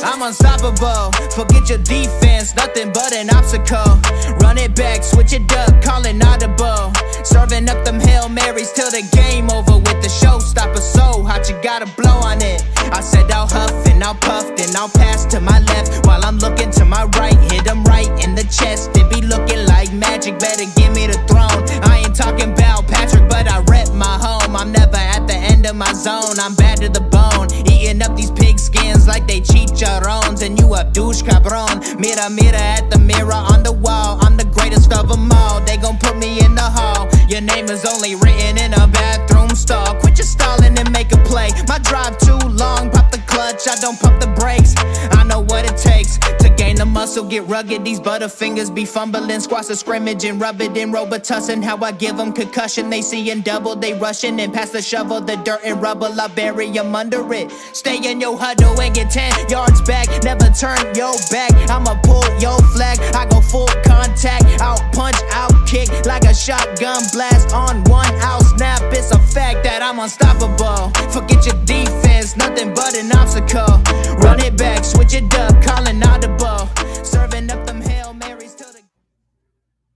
I'm unstoppable. Forget your defense, nothing but an obstacle. Run it back, switch it up, call it audible. Serving up them Hail Marys till the game over with the showstopper. So hot, you gotta blow on it. I said I'll huff and I'll puff, then I'll pass to my left while I'm looking to my right. Hit him right in the chest. It be looking like magic, better give me the throne. I ain't talking about Patrick, but I rep my home. I'm never at the end of my zone. I'm bad to the bone, eating up these pig skins like they chicharrones. And you a douche cabron. Mira, mira at the mirror on the wall. I'm the greatest of them all. They gon' put me in the hall. Your name is only written in a bathroom stall. Quit your stalling and make a play. My drive too long, pop the clutch, I don't pump the brakes. I know what it takes to gain the muscle, get rugged. These butterfingers be fumbling, squash a scrimmage and rub it in Robitussin. How I give them concussion, they seeing double, they rushing and pass the shovel, the dirt and rubble, I bury them under it. Stay in your huddle and get 10 yards back, never turn your back. I'ma pull your flag, I go full contact, out punch, out kick like a shotgun blast on one out snap. It's a fact that I'm unstoppable. Forget your defense, nothing but an obstacle. Run it back, switch it up, calling audible. Serving up them Hail Marys till the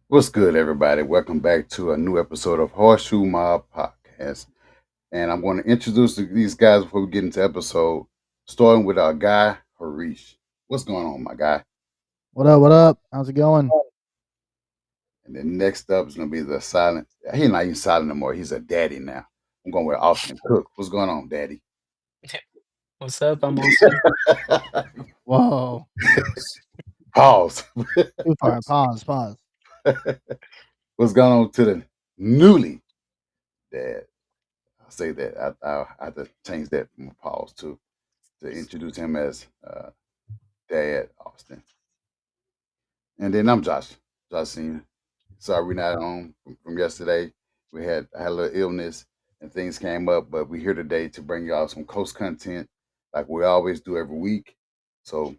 What's good, everybody? Welcome back to a new episode of Horseshoe Mob Podcast. And I'm going to introduce these guys before we get into episode, starting with our guy, Harish. What's going on, my guy? What up? What up? How's it going? And then next up is going to be the silent. He's not even silent anymore. He's a daddy now. I'm going with Austin Cook. What's going on, daddy? What's up? I'm Austin. Whoa. Pause. Too far. Pause. What's going on to the newly dad? I'll say that. I have to change that from a pause to introduce him as Dad Austin. And then I'm Josh. Josh Senior. Sorry we're not on from yesterday. I had a little illness and things came up, but we're here today to bring y'all some Coast content like we always do every week. So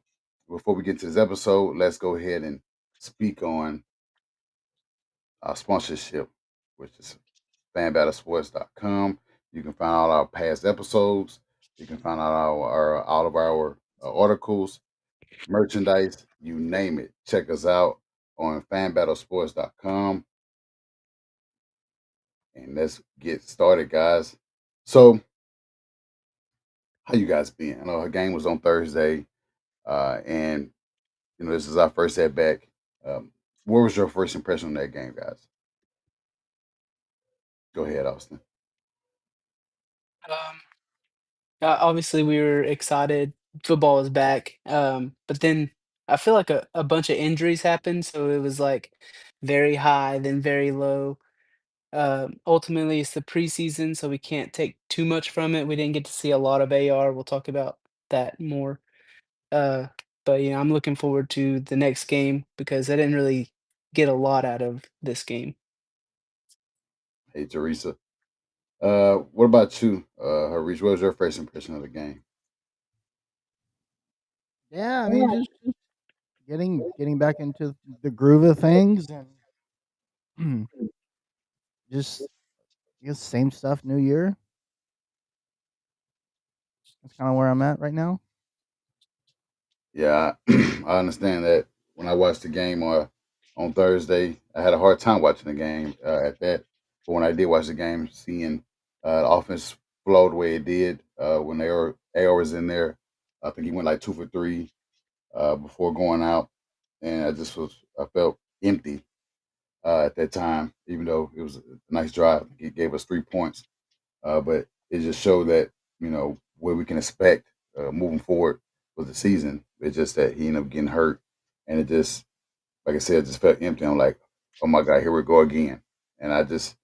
before we get to this episode, let's go ahead and speak on our sponsorship, which is fanbattlesports.com. You can find all our past episodes. You can find out all of our articles, merchandise, you name it. Check us out on fanbattlesports.com. And let's get started, guys. So, how you guys been? I know her game was on Thursday, and this is our first at back. What was your first impression on that game, guys? Go ahead, Austin. Um, Obviously, we were excited. Football is back. But then I feel like a bunch of injuries happened, so it was like very high, then very low. Ultimately, it's the preseason, so we can't take too much from it. We didn't get to see a lot of AR. We'll talk about that more. Uh, but yeah, I'm looking forward to the next game because I didn't really get a lot out of this game. Hey, Teresa. What about you, Harish? What was your first impression of the game? Yeah, I mean, just getting back into the groove of things, and just I guess same stuff. New year. That's kind of where I'm at right now. Yeah, I understand that. When I watched the game on Thursday, I had a hard time watching the game at that. But when I did watch the game, seeing the offense flow the way it did when AR was in there, I think he went like 2 for 3 before going out, and I felt empty at that time, even though it was a nice drive. It gave us 3 points, but it just showed that what we can expect moving forward with the season. It's just that he ended up getting hurt, and it just, like I said, just felt empty. I'm like, oh my god, here we go again, and I just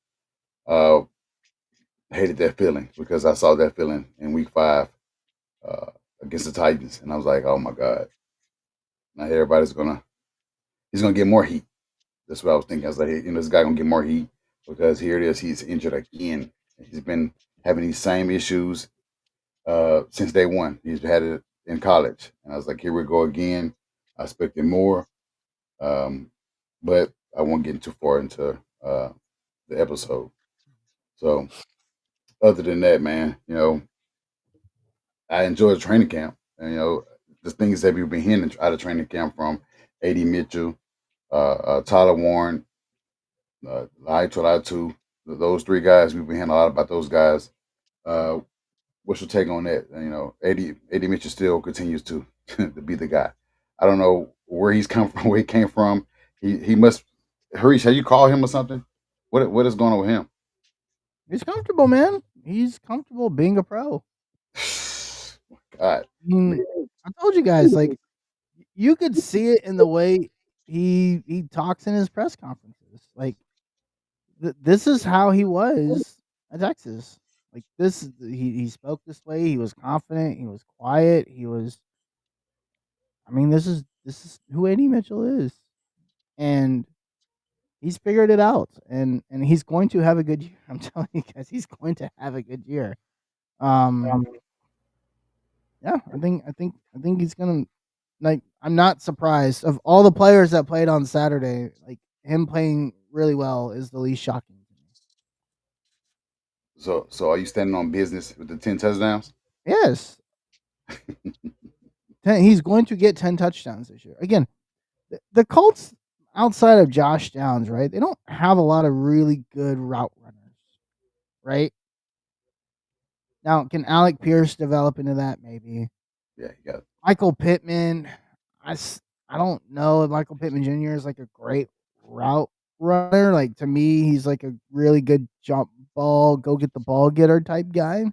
uh, hated that feeling because I saw that feeling in Week 5 uh, against the Titans, and I was like, oh my god, now he's gonna get more heat. That's what I was thinking. I was like, this guy gonna get more heat because here it is, he's injured again. He's been having these same issues since day one. He's had it in college, and I was like, here we go again. I expected more, but I won't get too far into the episode. So, other than that, man, I enjoyed training camp, and the things that we've been hearing out of training camp from AD Mitchell, Tyler Warren, Laitu, those three guys. We've been hearing a lot about those guys. Uh, what's your take on that? AD Mitchell still continues to to be the guy. I don't know where he's come from, where he came from. He must. Harish, have you called him or something? What is going on with him? He's comfortable, man. He's comfortable being a pro. God, I mean, I told you guys, like you could see it in the way he talks in his press conferences. Like this is how he was at Texas. Like this, he spoke this way. He was confident. He was quiet. He was. I mean, this is who AD Mitchell is, and he's figured it out. And he's going to have a good year. I'm telling you guys, he's going to have a good year. Um, yeah, I think he's gonna like. I'm not surprised of all the players that played on Saturday. Like him playing really well is the least shocking to me. so are you standing on business with the 10 touchdowns? Yes, he's going to get 10 touchdowns this year. Again, the Colts outside of Josh Downs, right? They don't have a lot of really good route runners, right? Now, can Alec Pierce develop into that? Maybe. Yeah, you got. Michael Pittman, I don't know if Michael Pittman Jr. is like a great route runner. Like to me, he's like a really good jump ball, go get the ball getter type guy.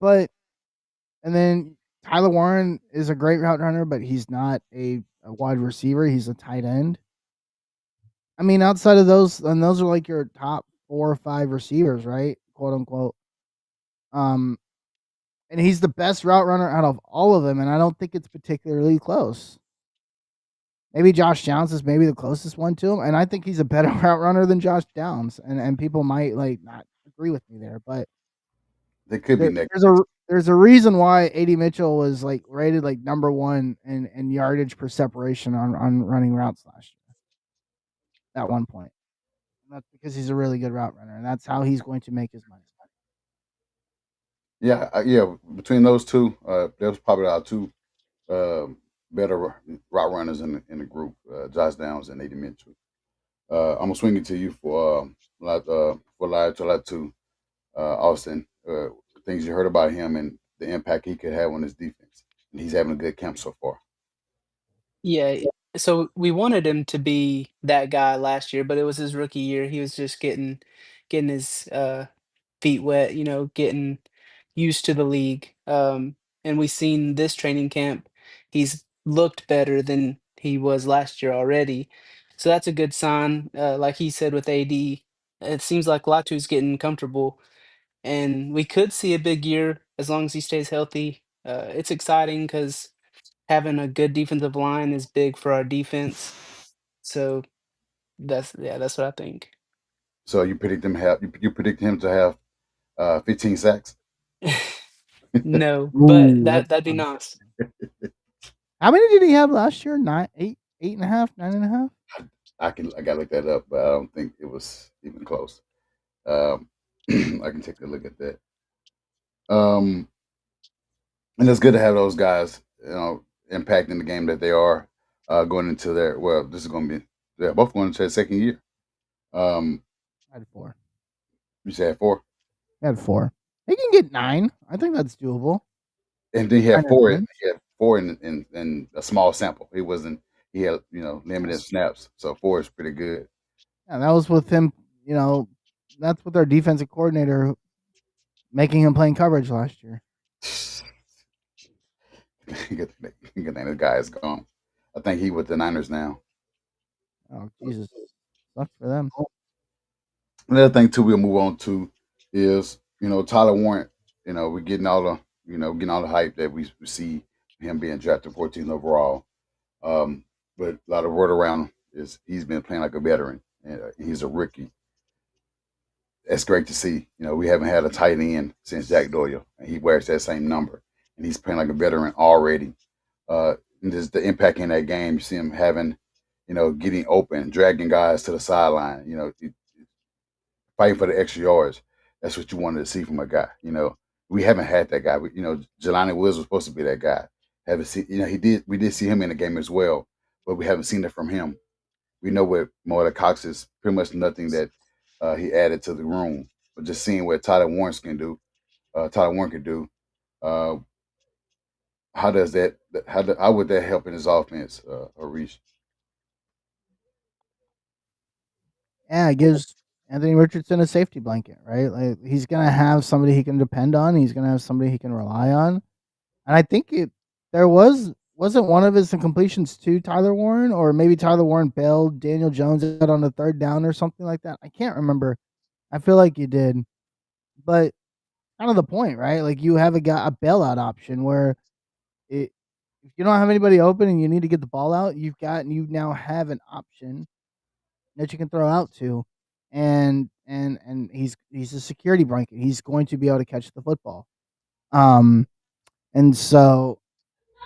But and then Tyler Warren is a great route runner, but he's not a wide receiver. He's a tight end. I mean, outside of those, and those are like your top 4 or 5 receivers, right? Quote unquote. Um, and he's the best route runner out of all of them, and I don't think it's particularly close. Maybe Josh Downs is maybe the closest one to him, and I think he's a better route runner than Josh Downs, and people might like not agree with me there, but They could be there, next. there's a reason why AD Mitchell was like rated like number one in yardage per separation on running routes last year at one point. And that's because he's a really good route runner, and that's how he's going to make his money. Yeah, yeah. Between those two, there's probably our two uh, better route runners in the group, Josh Downs and AD Mitchell. I'm gonna swing it to you for live to live to Austin. Things you heard about him and the impact he could have on his defense, and he's having a good camp so far. Yeah, so we wanted him to be that guy last year, but it was his rookie year. He was just getting his, feet wet, getting used to the league. And we seen this training camp, he's looked better than he was last year already. So that's a good sign. Like he said with AD, it seems like Latu's getting comfortable, and we could see a big year as long as he stays healthy. It's exciting because having a good defensive line is big for our defense. So that's what I think. So you predict him to have 15 sacks. No, but Ooh, that'd be nice. how many did he have last year? 9, 8, 8.5, 9.5. I gotta look that up, but I don't think it was even close. Um, I can take a look at that. Um, and it's good to have those guys, impacting the game that they are going into their. Well, this is going to be they're both going into their second year. Um, I had 4. you said four, I had 4. He can get 9. I think that's doable. and then 9 or 10. He had four in a small sample. He wasn't. He had limited snaps, so 4 is pretty good. Yeah, that was with him. You know, that's with our defensive coordinator making him playing coverage last year. Good thing the guy is gone. I think he with the Niners now. Oh Jesus, sucks for them. Another thing too we'll move on to is Tyler Warren. We're getting getting all the hype that we see him being drafted 14th overall. But a lot of word around is he's been playing like a veteran, and he's a rookie. That's great to see. We haven't had a tight end since Jack Doyle, and he wears that same number, and he's playing like a veteran already. And just the impact in that game, you see him having, getting open, dragging guys to the sideline, fighting for the extra yards. That's what you wanted to see from a guy. We haven't had that guy. Jelani Woods was supposed to be that guy. Haven't seen, he did. We did see him in the game as well, but we haven't seen it from him. We know what Moda Cox is pretty much nothing that he added to the room, but just seeing what Tyler Warren can do. Uh, how does that? How would that help in his offense, Harish? Yeah, it gives Anthony Richardson a safety blanket, right? Like he's gonna have somebody he can depend on. He's gonna have somebody he can rely on. And I think there wasn't one of his incompletions to Tyler Warren, or maybe Tyler Warren bailed Daniel Jones out on the third down or something like that. I can't remember. I feel like you did, but kind of the point, right? Like you have a bailout option where if you don't have anybody open and you need to get the ball out, you now have an option that you can throw out to, and he's a security blanket. He's going to be able to catch the football. Um, and so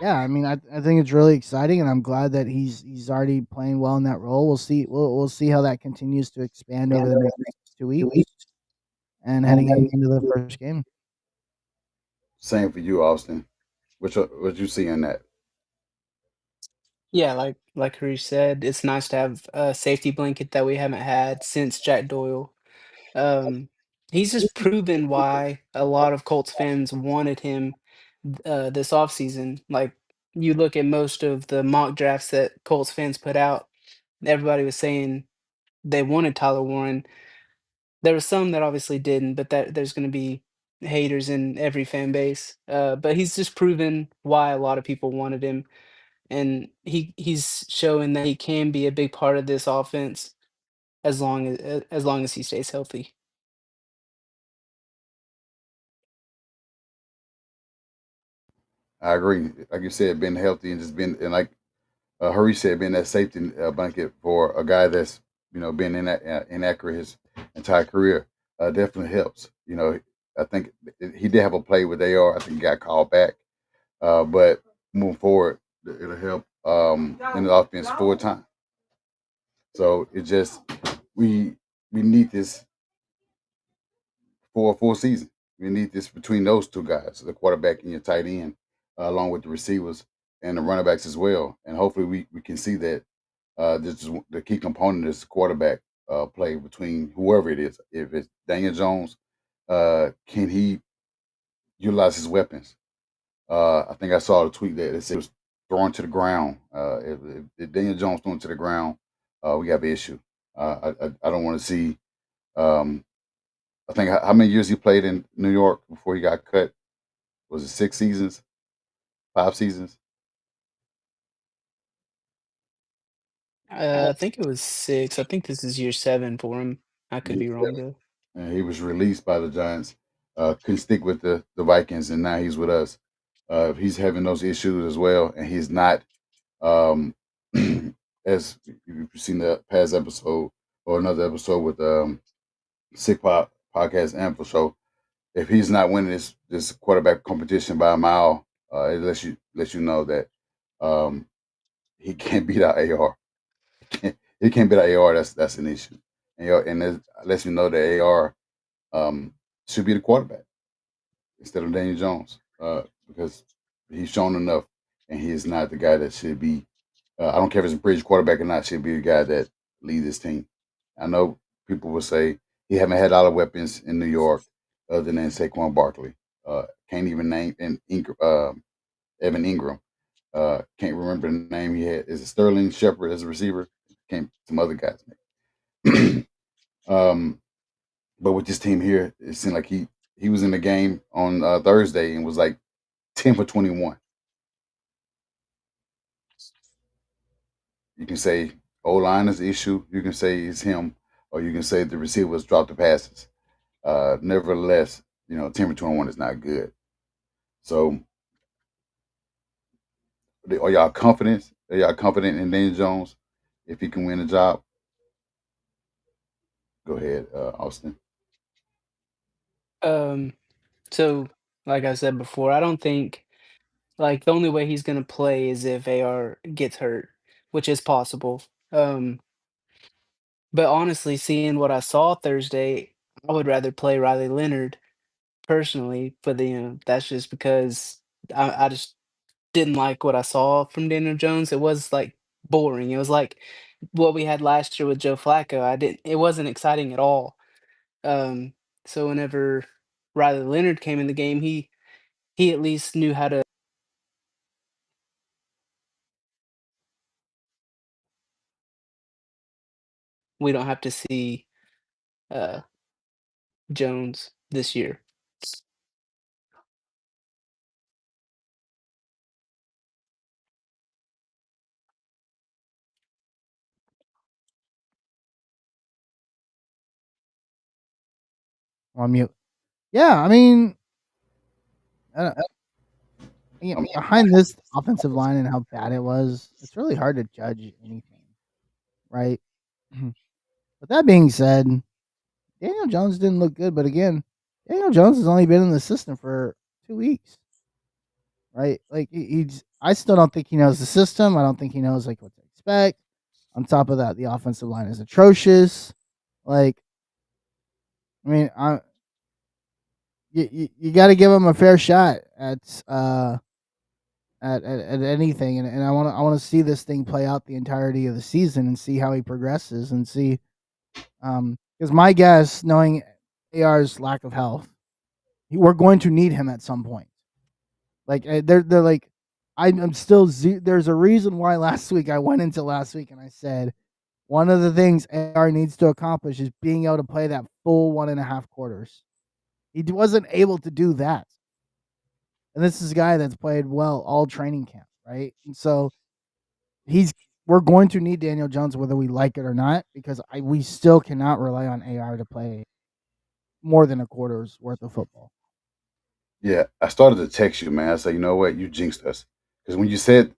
yeah, I mean, I think it's really exciting, and I'm glad that he's already playing well in that role. We'll see how that continues to expand over the next 2 weeks and heading into the first game. Same for you, Austin. What you see in that? Yeah, like Harish said, it's nice to have a safety blanket that we haven't had since Jack Doyle. Um, he's just proven why a lot of Colts fans wanted him this offseason. Like, you look at most of the mock drafts that Colts fans put out, everybody was saying they wanted Tyler Warren. There were some that obviously didn't, but there's going to be haters in every fan base. But he's just proven why a lot of people wanted him, and he's showing that he can be a big part of this offense as long as he stays healthy. I agree. Like you said, being healthy and just being and like Hurry said, being that safety blanket for a guy that's been inaccurate his entire career definitely helps. I think he did have a play with AR. I think he got called back, but moving forward, it'll help in the offense full time. So it just we we need this for a full season. We need this between those two guys, the quarterback and your tight end, along with the receivers and the running backs as well. And hopefully we can see that this is the key component is the quarterback play between whoever it is. If it's Daniel Jones, can he utilize his weapons? I think I saw a tweet that it said it was thrown to the ground. If Daniel Jones thrown to the ground, we have an issue. I don't want to see. Um, I think how many years he played in New York before he got cut? Was it 6 seasons, 5 seasons? I think it was 6. I think this is year 7 for him. I could Year be wrong, 7. though. And he was released by the Giants. Couldn't stick with the Vikings, and now he's with us. He's having those issues as well, and he's not um, as you've seen the past episode or another episode with Sick Pop Podcast Ample Show. If he's not winning this quarterback competition by a mile, it lets you know that um, he can't beat our AR. He can't beat our AR. That's an issue, and it lets me know that AR should be the quarterback instead of Daniel Jones because he's shown enough, and he is not the guy that should be. I don't care if it's a bridge quarterback or not. Should be the guy that lead this team. I know people will say he haven't had a lot of weapons in New York other than Saquon Barkley. Can't even name Evan Ingram. Can't remember the name he had. Is it Sterling Shepard as a receiver? Can't some other guys. um, but with this team here, it seemed like he was in the game on Thursday and was like 10 for 21. You can say O line is the issue. You can say it's him, or you can say the receivers dropped the passes. Nevertheless, 10 for 21 is not good. So, are y'all confident? Are y'all confident in Daniel Jones if he can win the job? Go ahead, Austin. Um, so, like I said before, I don't think like, the only way he's gonna play is if AR gets hurt, which is possible. But honestly, seeing what I saw Thursday, I would rather play Riley Leonard. personally, but that's just because I just didn't like what I saw from Daniel Jones. It was like boring. It was like what we had last year with Joe Flacco. I didn't. It wasn't exciting at all. Um, so whenever Riley Leonard came in the game, he at least knew how to. We don't have to see uh, Jones this year. On mute. Yeah, I mean, uh, I'm behind this offensive line and how bad it was, it's really hard to judge anything, right? With that being said, Daniel Jones didn't look good, but again, Daniel Jones has only been in the system for 2 weeks, right? Like he's, I still don't think he knows the system. I don't think he knows like what to expect. On top of that, the offensive line is atrocious. Like, I mean, you got to give him a fair shot at anything, and I want to see this thing play out the entirety of the season and see how he progresses and see because my guess, knowing AR's lack of health, we're going to need him at some point. Like they're like I'm still there's a reason why last week I went into last week and I said one of the things AR needs to accomplish is being able to play that full 1.5 quarters. He wasn't able to do that. And this is a guy that's played well all training camp, right? And so he's we're going to need Daniel Jones whether we like it or not because we still cannot rely on AR to play more than a quarter's worth of football. Yeah, I started to text you, man. I said, you know what, you jinxed us because when you said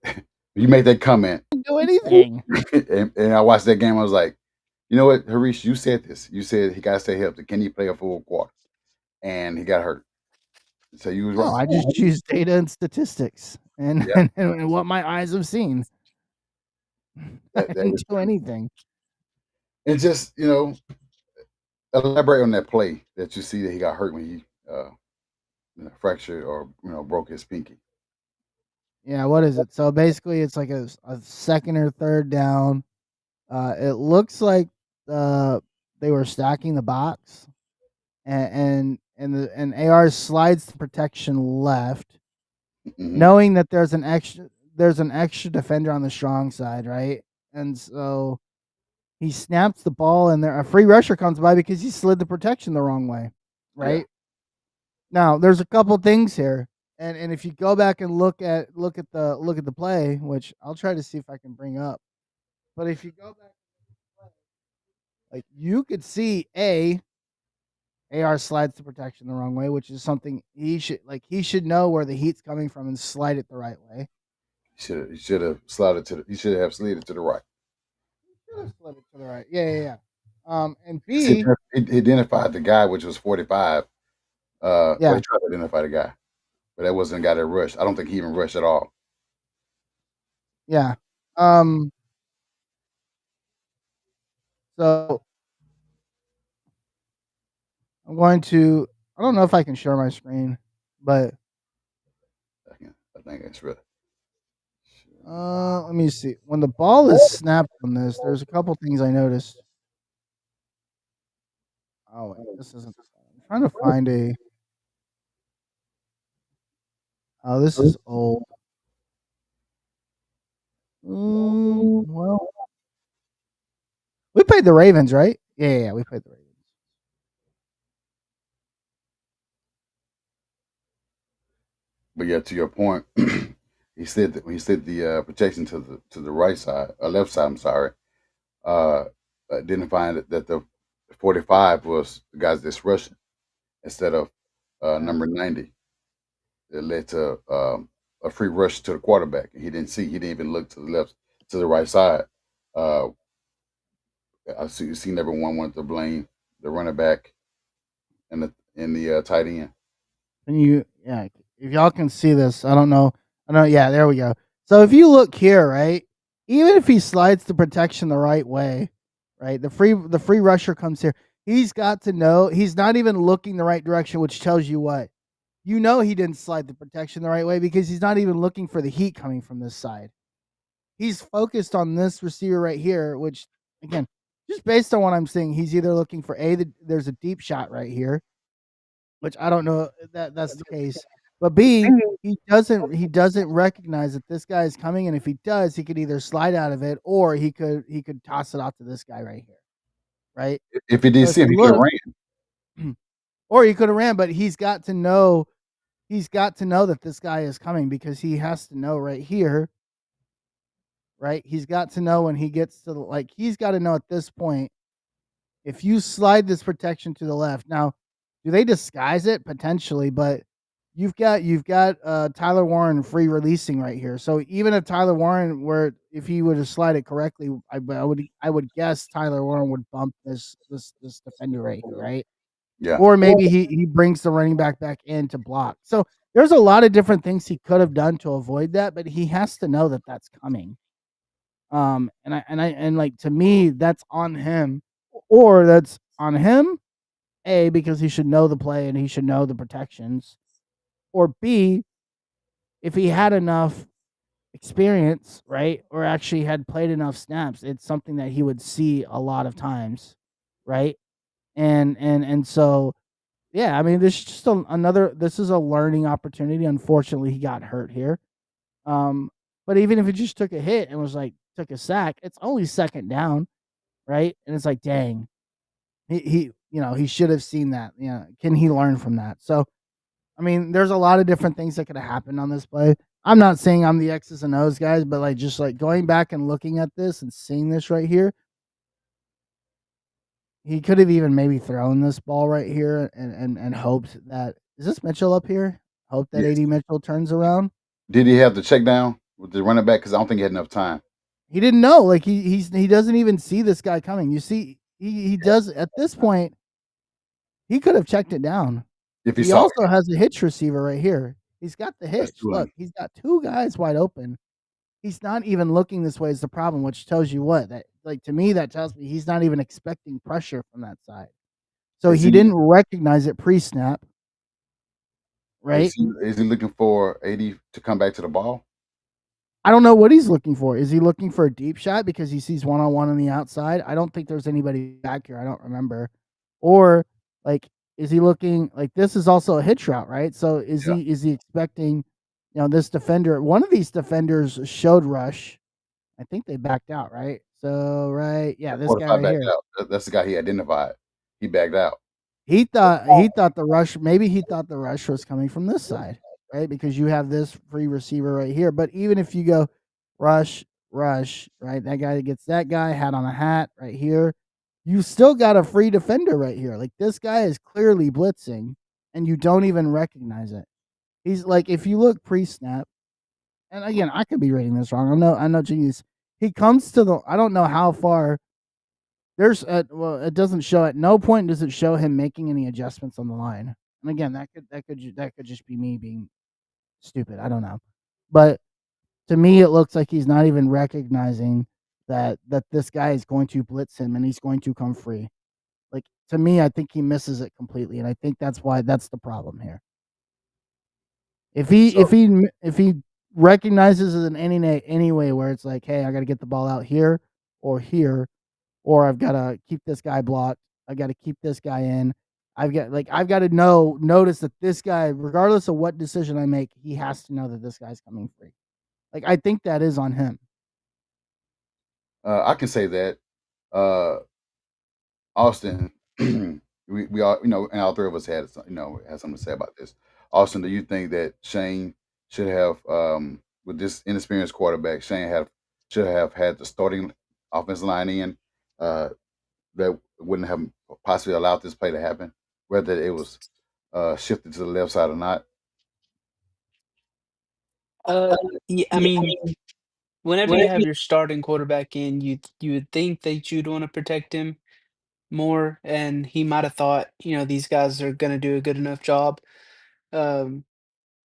you made that comment, Didn't do anything. and I watched that game, I was like, you know what, Harish, you said this. You said he got to stay healthy. Can he play a full quarter? And he got hurt. So you was No, right. I just choose data and statistics and Yeah, and what my eyes have seen. I that didn't is do true. anything. And just elaborate on that play that you see that he got hurt when he fractured or broke his pinky. Yeah, what is it? So basically, it's like a second or third down. It looks like they were stacking the box, and AR slides the protection left, Hmm. knowing that there's an extra defender on the strong side, right? And so he snaps the ball, and there a free rusher comes by because he slid the protection the wrong way, Yeah, right? Now, there's a couple things here, and if you go back and look at the play, which I'll try to see if I can bring up, but if you go back, like you could see AR slides the protection the wrong way, which is something he should know where the heat's coming from and slide it the right way. he should have slid it to the right. Should have slid it to the right. Yeah, yeah, yeah. And 'Cause He, B, he identified the guy, which was 45. Well, yeah, he tried to identify the guy, but that wasn't the guy that rushed. I don't think he even rushed at all. yeah. Um, so I'm going to. I don't know if I can share my screen, but I think it's really. let me see. When the ball is snapped on this, there's a couple things I noticed. Oh wait, this isn't. I'm trying to find a. Oh, this is old. Well, we played the Ravens, right? Yeah, yeah, yeah, we played the Ravens. But yeah, to your point, he slid the protection to the right side, left side. I'm sorry. Uh, identifying that the 45 was the guys that's rushing instead of Yeah. number 90. It led to a free rush to the quarterback. He didn't even look to the left, to the right side. Uh, I seen everyone wanted to blame the running back and the tight end. Can you? Yeah. If y'all can see this, I don't know. I know. Yeah, there we go. So if you look here, right, even if he slides the protection the right way, right, the free rusher comes here. He's got to know he's not even looking the right direction, which tells you what? You know he didn't slide the protection the right way because he's not even looking for the heat coming from this side. He's focused on this receiver right here, which again, just based on what I'm seeing, he's either looking for there's a deep shot right here, which I don't know that that's the case. But B, he doesn't recognize that this guy is coming, and if he does, he could either slide out of it or he could toss it off to this guy right here, right? If he So did if see him, you he could have look, ran. or he could have ran, but he's got to know that this guy is coming because he has to know right here, right? He's got to know when he gets to he's got to know at this point if you slide this protection to the left. Now, do they disguise it potentially? But you've got Tyler Warren free releasing right here. So even if Tyler Warren were if he would have slide it correctly, I would guess Tyler Warren would bump this defender right here, right? Yeah. Or maybe he brings the running back in to block. So there's a lot of different things he could have done to avoid that, but he has to know that that's coming. And like to me, that's on him, or that's on him. A because he should know the play and he should know the protections, or B if he had enough experience, right, or actually had played enough snaps, it's something that he would see a lot of times, right? And so yeah, I mean, this is just another. This is a learning opportunity. Unfortunately, he got hurt here. Um, but even if he just took a hit and was like took a sack, it's only second down, right? And it's like, dang, he should have seen that. Can he learn from that? So, I mean, there's a lot of different things that could have happened on this play. I'm not saying I'm the X's and O's guys, but like just like going back and looking at this and seeing this right here, he could have even maybe thrown this ball right here and hoped that is this Mitchell up here? Hope that Yes. AD Mitchell turns around. Did he have the check down with the running back? Because I don't think he had enough time. He didn't know. Like he doesn't even see this guy coming. You see, he does at this point. He could have checked it down. If he He saw it, also has a hitch receiver right here. He's got the that's hitch. Look, too. he's got two guys wide open. He's not even looking this way is the problem, which tells you what that like to me that tells me he's not even expecting pressure from that side. So Is he he didn't recognize it pre-snap, is right? he is he looking for AD to come back to the ball? I don't know what he's looking for. Is he looking for a deep shot because he sees one-on-one on the outside? I don't think there's anybody back here. I don't remember. Or like is he looking like this is also a hitch route, right? So is Yeah. he expecting this defender, one of these defenders showed rush. I think they backed out, right? So right, yeah, The this guy quarterback right backed here. out. That's the guy he identified. He backed out. He thought the rush maybe he thought the rush was coming from this side, right? Because you have this free receiver right here. But even if you go rush, rush, right? That guy that gets that guy hat on a hat right here. You still got a free defender right here. Like this guy is clearly blitzing and you don't even recognize it. He's like if you look pre-snap, and again, I could be reading this wrong. I know genius. He comes to the I don't know how far well, it doesn't show at no point does it show him making any adjustments on the line. And again, that could just be me being stupid. I don't know. But to me it looks like he's not even recognizing that this guy is going to blitz him and he's going to come free. Like to me, I think he misses it completely and I think that's the problem here. If he So if he if he recognizes it in any way where it's like, "Hey, I got to get the ball out here or here or I've got to keep this guy blocked. I got to keep this guy in. I've got to notice that this guy, regardless of what decision I make, he has to know that this guy's coming free. Like I think that is on him. I can say that. Uh, Austin, we all and all three of us had had something to say about this. Austin, do you think that Shane should have with this inexperienced quarterback, Shane should have had the starting offensive line in that wouldn't have possibly allowed this play to happen, whether it was shifted to the left side or not? Uh, yeah, I mean, whenever you have your starting quarterback in, you would think that you'd wanna protect him more, and he might have thought, these guys are gonna do a good enough job. Um,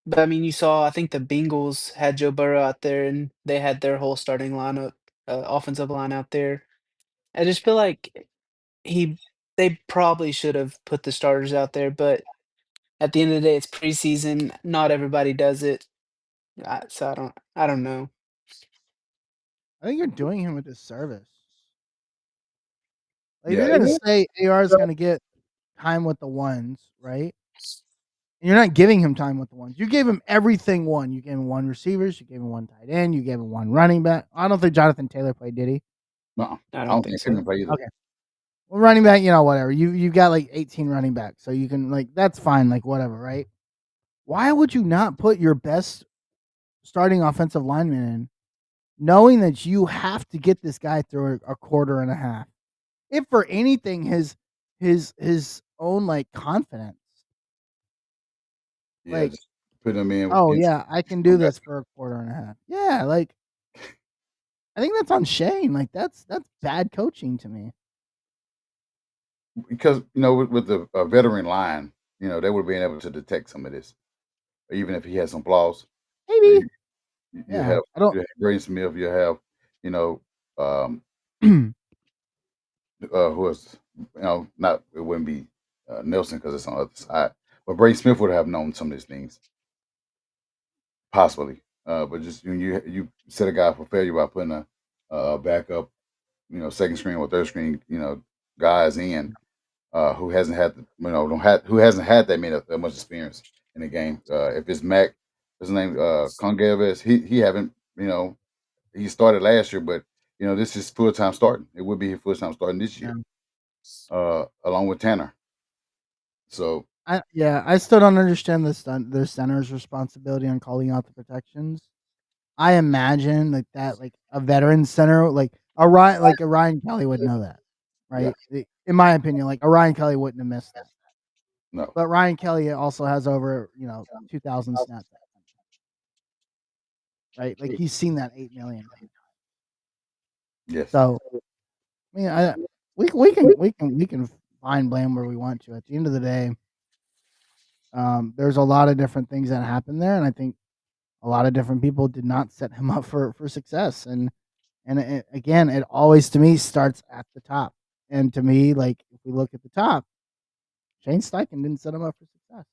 but I mean, you saw, I think the Bengals had Joe Burrow out there, and they had their whole starting lineup, offensive line out there. I just feel like he they probably should have put the starters out there, but at the end of the day, it's preseason. Not everybody does it. So I don't know. I think you're doing him a disservice. Like, if Yeah, you're gonna say AR is gonna get time with the ones, right? And you're not giving him time with the ones. You gave him everything one. You gave him one receivers. You gave him one tight end. You gave him one running back. I don't think Jonathan Taylor played, did he? no, I I don't don't think think so. Pittman play either. Okay. Well, running back, whatever. You've got like 18 running backs, so you can that's fine, whatever, right? Why would you not put your best starting offensive lineman in, knowing that you have to get this guy through a quarter and a half? If for anything, his own confidence. Yeah, Like, just put him in oh against yeah, I can do some guys this for a quarter and a half. Yeah, I think that's on Shane. That's bad coaching to me. because with the veteran line, they would have been able to detect some of this, even if he had some flaws. Maybe. You, you Yeah. have I don't you have Braden Smith, you have you know um, who is not it wouldn't be Nelson because it's on the other side, but Braden Smith would have known some of these things possibly. But just when you set a guy for failure by putting a backup, second screen or third screen, guys in who hasn't had who hasn't had that much experience in the game. If it's Mac, his name Congaves, he haven't he started last year, but this is full time starting. It would be his full time starting this yeah. year, along with Tanner. So I still don't understand the center's responsibility on calling out the protections. I imagine that a veteran center a Ryan Kelly would know that, yeah, right? In my opinion, a Ryan Kelly wouldn't have missed that. no, But Ryan Kelly also has over 2,000 snaps, right? Like he's seen that 8 million times. yes, So I mean, we can find blame where we want to. At the end of the day, there's a lot of different things that happen there, and I think a lot of different people did not set him up for success. And again, it always to me starts at the top. And to me, if we look at the top, Shane Steichen didn't set him up for success.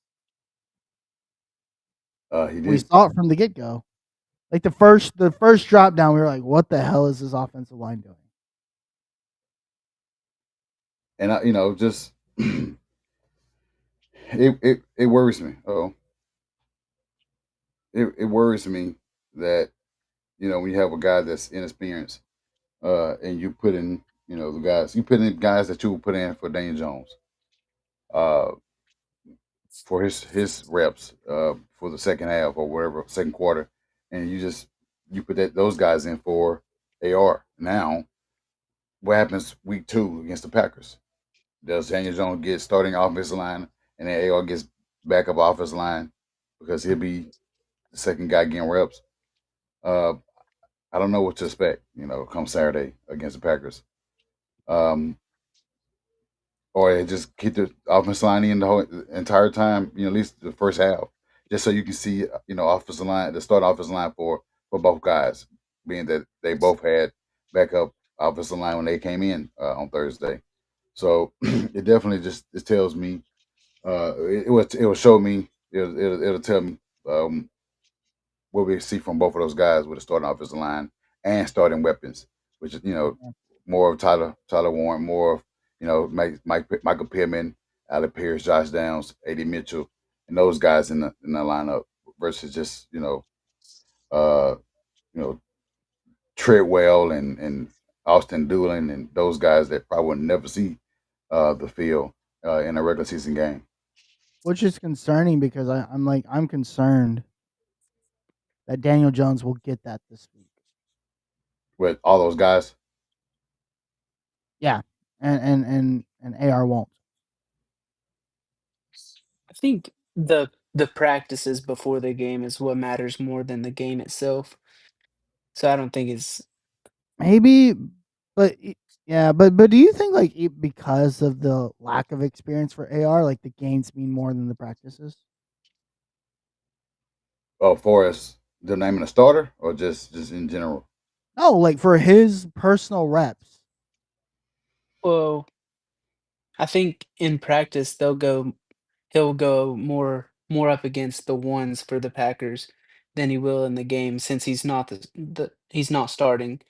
he We did, saw it from the get go. Like the first drop down, we were like, "What the hell is this offensive line doing?" and just it worries me. Oh, it worries me that when you have a guy that's inexperienced, and you put in you put in guys that you would put in for Daniel Jones, uh, for his reps, for the second half or whatever second quarter, and you put those guys in for AR. Now, what happens week 2 against the Packers? Does Daniel Jones get starting offensive line, and then AR gets backup offensive line because he'll be the second guy getting reps? Uh, I don't know what to expect. Come Saturday against the Packers. Um, or just keep the offensive line in the whole entire time, at least the first half, just so you can see, offensive line, the start offensive line for both guys, being that they both had backup offensive line when they came in on Thursday. So it definitely just it tells me, it will show me, it'll tell me what we see from both of those guys with the starting offensive line and starting weapons, which is more of Tyler Warren, more of Michael Pittman, Alec Pierce, Josh Downs, A.D. Mitchell, and those guys in the lineup versus just uh you know Treadwell and Austin Doolin and those guys that probably would never see the field in a regular season game Which is concerning because I'm concerned that Daniel Jones will get that this week. with all those guys. Yeah, and AR won't. I think the practices before the game is what matters more than the game itself. So I don't think it's Maybe, but yeah, but do you think because of the lack of experience for AR, the games mean more than the practices? For us, the naming a starter or just in general. No, for his personal reps. well, I think in practice he'll go more up against the ones for the Packers than he will in the game since he's not starting.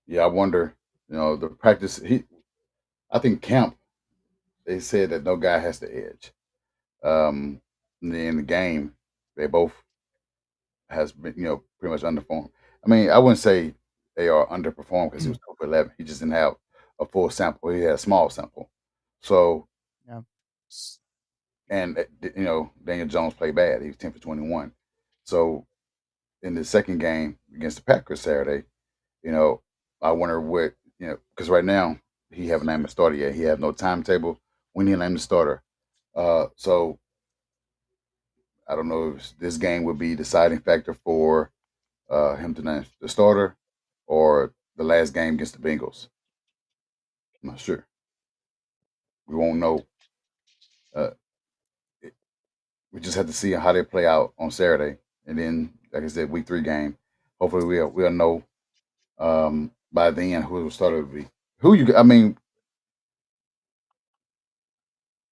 Yeah, I wonder. The practice. I think camp. They said that no guy has the edge. Um, in the game, they both has been pretty much underperformed. I mean, I wouldn't say they are underperformed because he was 2 for 11. He just didn't have a full sample. He had a small sample. So Yeah. and Daniel Jones played bad. He was 10 for 21. So in the second game against the Packers Saturday, you know, I wonder what because right now he haven't named a starter yet. He has no timetable when he named the starter. So I don't know if this game would be deciding factor for him to name the starter or the last game against the Bengals. I'm not sure. We won't know. Uh, it- we just have to see how they play out on Saturday, and then, like I said, week 3 game. Hopefully, we'll know by then who the starter will be. Who you? I mean,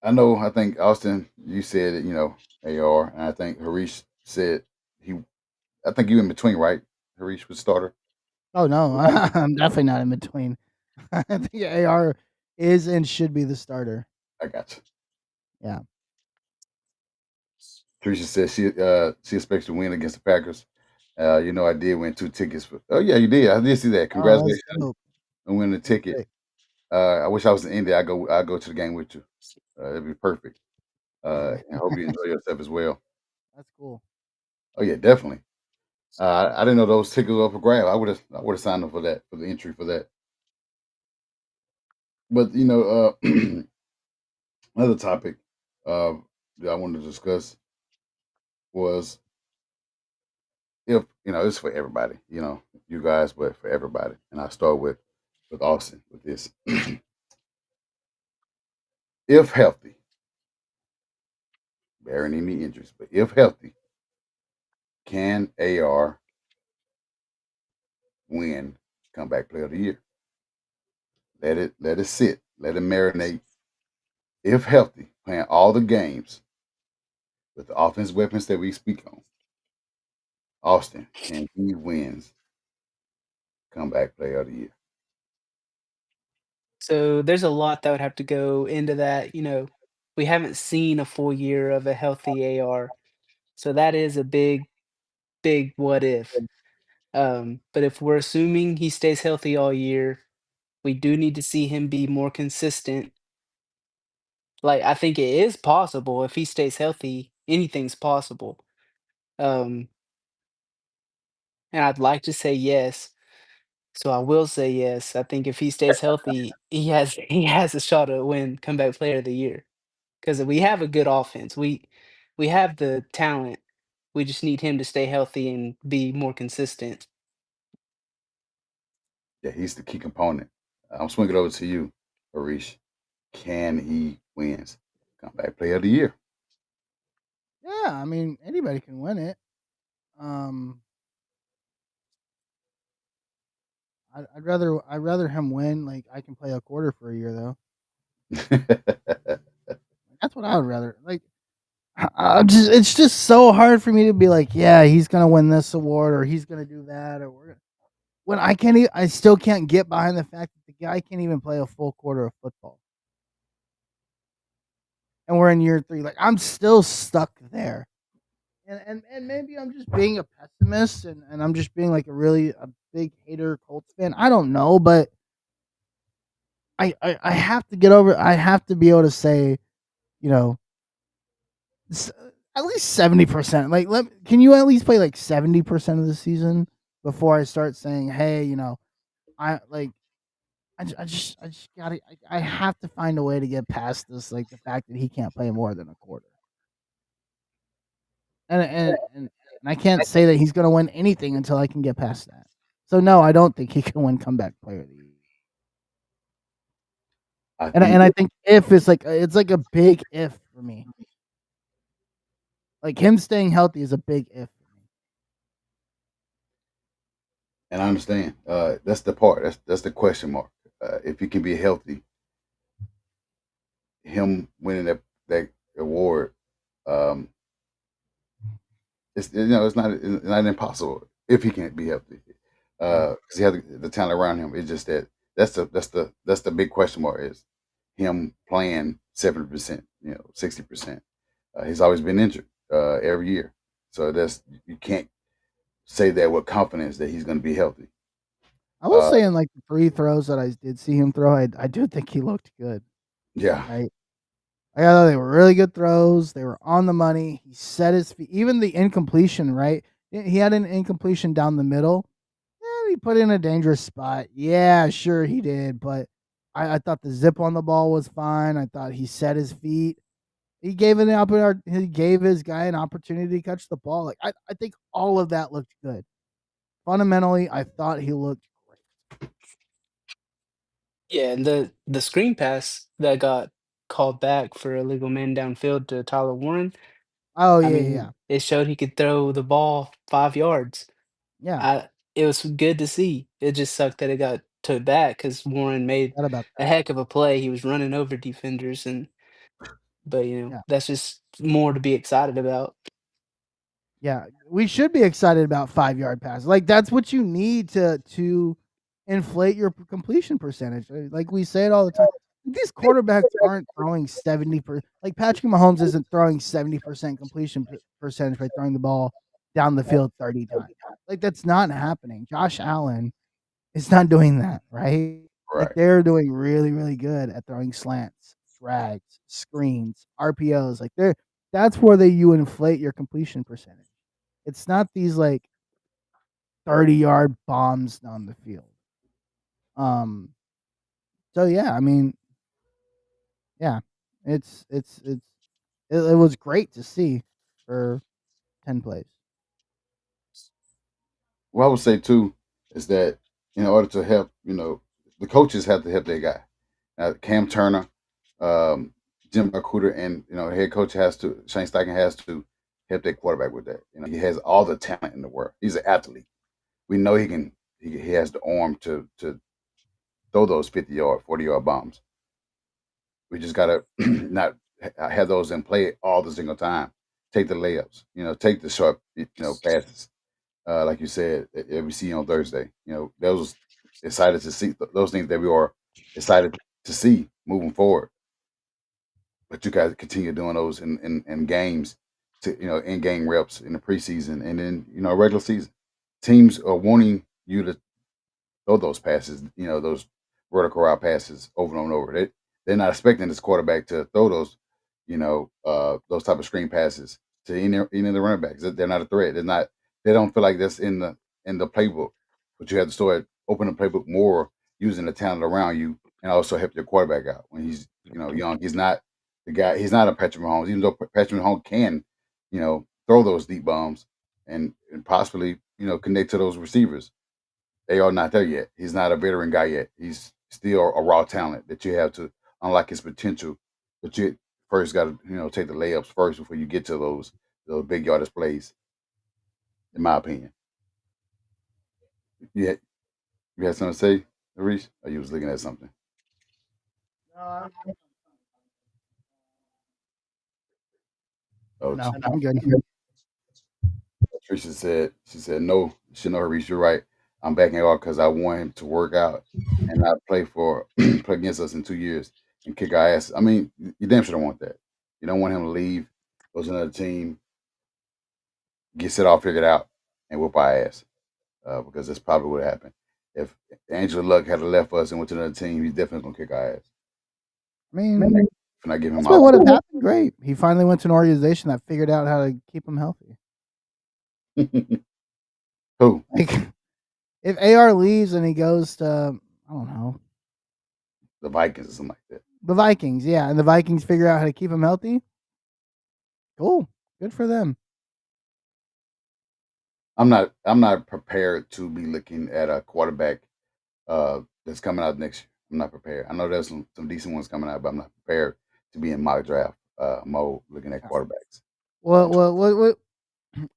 I know. I think Austin, you said it. AR, and I think Harish said he. I think you in between, right? Harish was starter. Oh no, I'm definitely not in between. I think AR is and should be the starter. I got you. Yeah. Teresa said she expects to win against the Packers. I did win 2 tickets. Oh yeah, you did. I did see that. Oh, that's Congratulations dope. on winning the That's ticket. great. I wish I was in India. I go to the game with you. It'd be perfect. And I hope you enjoy yourself as well. That's cool. Oh yeah, definitely. I didn't know those tickets were up for grab. I would have signed up for that for the entry for that. But another topic uh, that I wanted to discuss was if it's for everybody. You guys, but for everybody. And I start with Austin with this. If healthy, bearing any injuries, but if healthy, can AR win comeback player of the year? Let it sit. Let it marinate. If healthy, playing all the games with the offense weapons that we speak on, Austin, can he wins comeback player of the year? So there's a lot that would have to go into that. We haven't seen a full year of a healthy AR, so that is a big what if. But if we're assuming he stays healthy all year, we do need to see him be more consistent. Like, I think it is possible if he stays healthy, anything's possible. Um, and I'd like to say yes, so I will say yes. I think if he stays healthy, he has a shot to win comeback player of the year because we have a good offense. We have the talent. We just need him to stay healthy and be more consistent. Yeah, he's the key component. I'm swinging over to you, Harish. Can he wins comeback player of the year? Yeah, I mean anybody can win it. Um, I'd rather him win. Like I can play a quarter for a year though. That's what I would rather. Like it's just so hard for me to be like, yeah, he's gonna win this award or he's gonna do that or when I can't. I still can't get behind the fact that the guy can't even play a full quarter of football, and we're in year 3. Like I'm still stuck there. And maybe I'm just being a pessimist and I'm just being like a big hater Colts fan. I don't know, but I have to get over. I have to be able to say, you know, s- at least 70%. Like, can you at least play like 70% of the season before I start saying, hey, I like. I just gotta. I have to find a way to get past this, like the fact that he can't play more than a quarter, and I can't say that he's gonna win anything until I can get past that. So no, I don't think he can win comeback player of the year. I And think, I think if it's like a big if for me. Like him staying healthy is a big if for me. and I understand. That's the part. That's the question mark. if he can be healthy, him winning that award, um, it's not impossible if he can't be healthy, Yeah. because he has the talent around him. It's just that that's the big question mark is him playing 70%, 60%. He's always been injured every year, so that's you can't say that with confidence that he's going to be healthy. I will Uh, say in like the 3 throws that I did see him throw, I do think he looked good, yeah, right? I thought they were really good throws. They were on the money. He set his feet. Even the incompletion, right? He had an incompletion down the middle. Yeah, he put in a dangerous spot. Yeah, sure he did. But I thought the zip on the ball was fine. I thought he set his feet. He gave his guy an opportunity to catch the ball. Like I think all of that looked good. Fundamentally, I thought he looked great. Yeah, and the screen pass that got called back for illegal man downfield to Tyler Warren, Oh I yeah, yeah, mean, yeah. it showed he could throw the ball 5 yards. Yeah, It was good to see. It just sucked that it got took back because Warren made forgot about a that. heck of a play. He was running over defenders but, Yeah. that's just more to be excited about. Yeah, we should be excited about 5-yard passes. Like that's what you need to inflate your completion percentage. Like we say it all the time. These quarterbacks aren't throwing 70%. Like Patrick Mahomes isn't throwing 70% completion percentage by throwing the ball down the field 30 times. Like that's not happening. Josh Allen is not doing that, right? Like right, they're doing really, really good at throwing slants, drags, screens, RPOs. Like that's where you inflate your completion percentage. It's not these like 30-yard bombs down the field. Um so yeah, I mean, yeah. It was great to see for 10 plays. what I would say too is that in order to help, the coaches have to help their guy. Cam Turner, um, Jim Barcuda, and head coach Shane Steichen has to help their quarterback with that. He has all the talent in the world. He's an athlete. We know he can. He has the arm to throw those 50-yard, 40-yard bombs. We just gotta not have those in play all the single time. Take the layups. Take the short, passes. Like you said, that we see on Thursday. Those excited to see those things that we are excited to see moving forward. But you guys continue doing those in games, to in game reps in the preseason and then regular season. Teams are wanting you to throw those passes, those vertical route passes over and over. They're not expecting this quarterback to throw those type of screen passes to any of the running backs. They're not a threat. They're not. They don't feel like that's in the playbook. But you have to start opening the playbook more, using the talent around you, and also help your quarterback out when he's young. He's not the guy. He's not a Patrick Mahomes. Even though Patrick Mahomes can, throw those deep bombs and possibly connect to those receivers, they are not there yet. He's not a veteran guy yet. He's still a raw talent that you have to unlock his potential. But you first got to take the layups first before you get to those big yardage plays. In my opinion, you had something to say, Reese? Or you was looking at something? Oh, No, I'm good. Tricia said she said no. She know her Reese. You're right. I'm backing off because I want him to work out and not play play against us in 2 years and kick our ass. I mean, you damn sure don't want that. You don't want him to leave, go to another team, get it all figured out, and whoop our ass. Because that's probably what happened. If Angela Luck had left us and went to another team, he's definitely gonna kick our ass. I mean, If not give him that's what out. would have happened. Great. He finally went to an organization that figured out how to keep him healthy. Who? Like if AR leaves and he goes to I don't know, The Vikings or something like that. the Vikings, yeah, and the Vikings figure out how to keep him healthy, cool. Good for them. I'm not prepared to be looking at a quarterback that's coming out next year. I'm not prepared. I know there's some decent ones coming out, but I'm not prepared to be in mock draft mode looking at Yeah. quarterbacks. What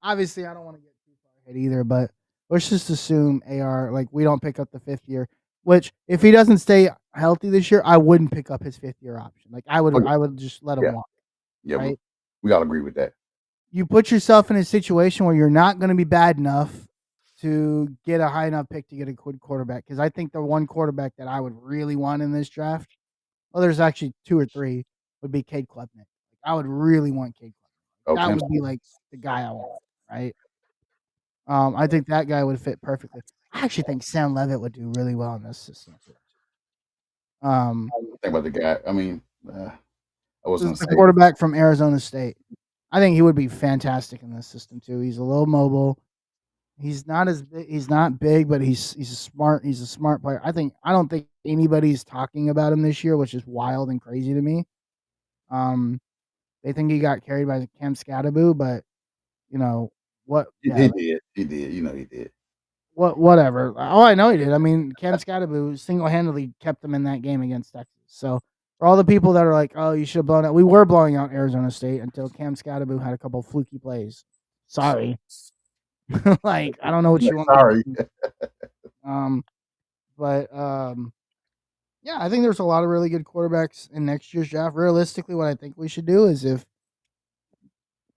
obviously I don't want to get too far ahead either, but let's just assume AR like we don't pick up the 5th year. Which if he doesn't stay healthy this year, I wouldn't pick up his 5th-year option. Like Oh, yeah. I would just let him Yeah. walk, Yeah, right? we all agree with that. You put yourself in a situation where you're not going to be bad enough to get a high enough pick to get a good quarterback. Because I think the one quarterback that I would really want in this draft, well, there's actually 2 or 3, would be Cade Klubnik. Like, I would really want Cade Klubnik. Oh, That Cam, would be like the guy I want, right? I think that guy would fit perfectly. I actually think Sam Levitt would do really well in this system too. think about the guy. I mean, I was This is gonna the say, quarterback from Arizona State. I think he would be fantastic in this system too. He's a little mobile. He's not big, but he's a smart player. I don't think anybody's talking about him this year, which is wild and crazy to me. Um, they think he got carried by Cam Scatterboo, but you know what? Yeah, he did. He did. You know, he did. whatever. Oh, I know he did. I mean, Cam Scatterboo single handedly kept them in that game against Texas. So for all the people that are like, "Oh, you should have blown out," we were blowing out Arizona State until Cam Scatterboo had a couple fluky plays. Sorry, like I don't know what Yeah, you want me to sorry. do. Um, but yeah, I think there's a lot of really good quarterbacks in next year's draft. Realistically, what I think we should do is if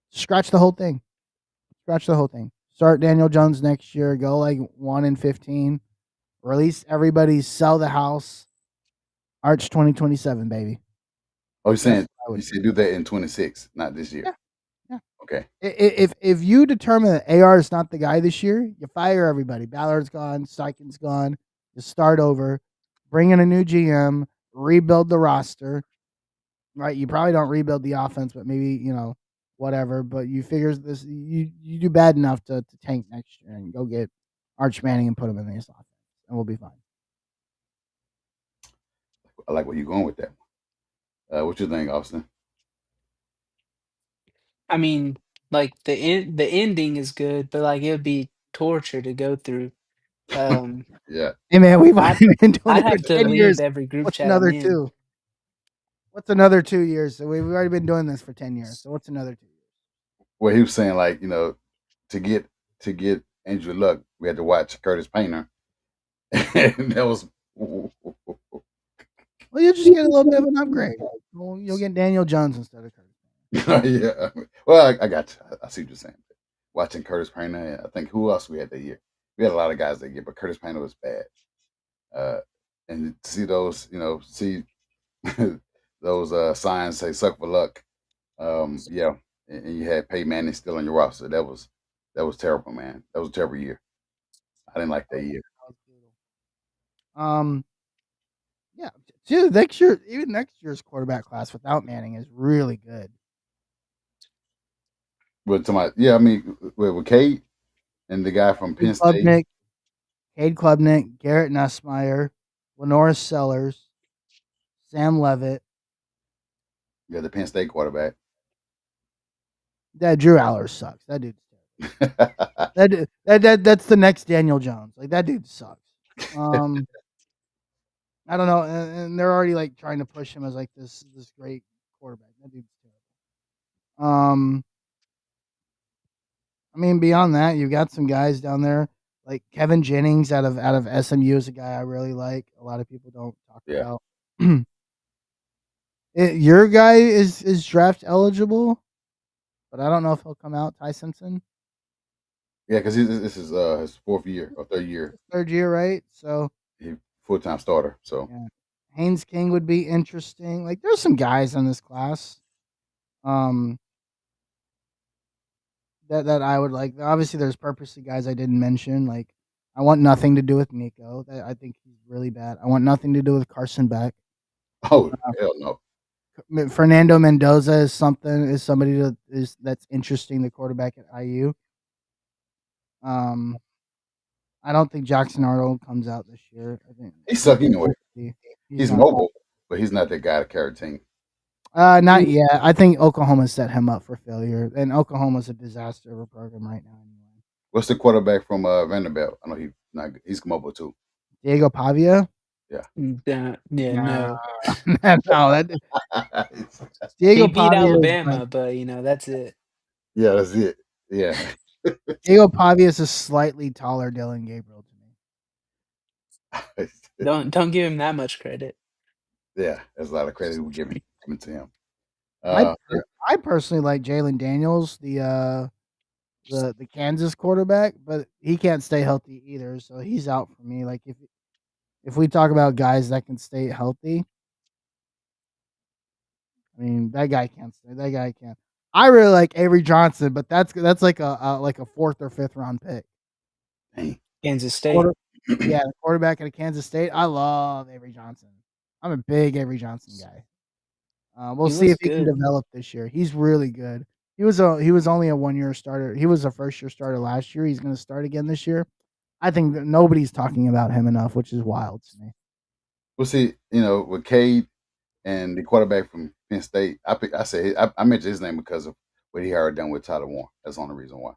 scratch the whole thing, scratch the whole thing. Start Daniel Jones next year. Go like 1-15. Release everybody. Sell the house. Arch 2027, baby. Oh, you're That's saying what I you would do. said do that in 26, not this year. Yeah, yeah. Okay. If you determine that AR is not the guy this year, you fire everybody. Ballard's gone. Steichen's gone. You start over. Bring in a new GM. Rebuild the roster. Right? You probably don't rebuild the offense, but maybe whatever. But you figure this you do bad enough to tank next year and go get Arch Manning and put him in this offense, and we'll be fine. I like where you're going with that. What you think, Austin? I mean, like the ending is good, but like it would be torture to go through. Um, Yeah. Hey man, we've I'd already been doing I'd it for have to 10 years. leave every group What's chat I'm another in. 2? What's another 2 years? So we've already been doing this for 10 years. So what's another 2 years? Well, he was saying like, to get Andrew Luck, we had to watch Curtis Painter, and that was Well, you'll just get a little bit of an upgrade. Well, you'll get Daniel Jones instead of Curtis. yeah. Well, I got you. I see what you're saying. Watching Curtis Painter, I think who else we had that year? We had a lot of guys that year, but Curtis Painter was bad. Uh, and to see those, see those signs say "suck for luck." Yeah, and you had Peyton Manning still on your roster. That was terrible, man. That was a terrible year. I didn't like that year. That was brutal. Yeah, dude, next year, even next year's quarterback class without Manning is really good. But to my, yeah, I mean, with Cade and the guy from Cade Penn State, Klubnik, Cade Klubnik, Garrett Nussmeier, Lenora Sellers, Sam Levitt. you got the Penn State quarterback. That Drew Aller sucks. That dude's terrible. That's the next Daniel Jones. Like that dude sucks. I don't know, and they're already like trying to push him as like this great quarterback. That dude's terrible. I mean, beyond that, you've got some guys down there like Kevin Jennings out of SMU is a guy I really like. A lot of people don't talk Yeah, about. Your guy is draft eligible, but I don't know if he'll come out. Ty Simpson, yeah, because this is his fourth year or third year. 3rd year, right? So He full-time starter. So yeah, Haynes King would be interesting. Like, there's some guys in this class, um, that I would like. Obviously, there's purposely guys I didn't mention. Like, I want nothing to do with Nico. I think he's really bad. I want nothing to do with Carson Beck. oh hell no. Fernando Mendoza is somebody that's interesting. The quarterback at IU. Um, I don't think Jackson Arnold comes out this year. I think He suck anyway. he's He's not. mobile, but he's not that guy to carry a team. Not yet. I think Oklahoma set him up for failure, and Oklahoma's a disaster of a program right now. Anyway, What's the quarterback from Vanderbilt? I know he's mobile too. Diego Pavia. Yeah. Yeah, Nah, no. no, that He Diego beat Pavia is like Alabama, but that's it. Yeah, that's it. Yeah. Diego Pavia is a slightly taller Dylan Gabriel to me. Don't give him that much credit. Yeah, there's a lot of credit we're giving to him. I Yeah, I personally like Jalen Daniels, the Kansas quarterback, but he can't stay healthy either, so he's out for me. Like if we talk about guys that can stay healthy, I mean that guy can't stay. That guy can't. I really like Avery Johnson, but that's like a fourth or fifth round pick. dang. Kansas State. Quarter, yeah, the quarterback at Kansas State. I love Avery Johnson. I'm a big Avery Johnson guy. We'll He see looks if he can good. develop this year. He's really good. He was only a 1 year starter. He was a first year starter last year. He's going to start again this year. I think that nobody's talking about him enough, which is wild to me. We'll see. With Cade and the quarterback from Penn State, I mentioned his name because of what he already done with Tyler Warren. That's the only reason why.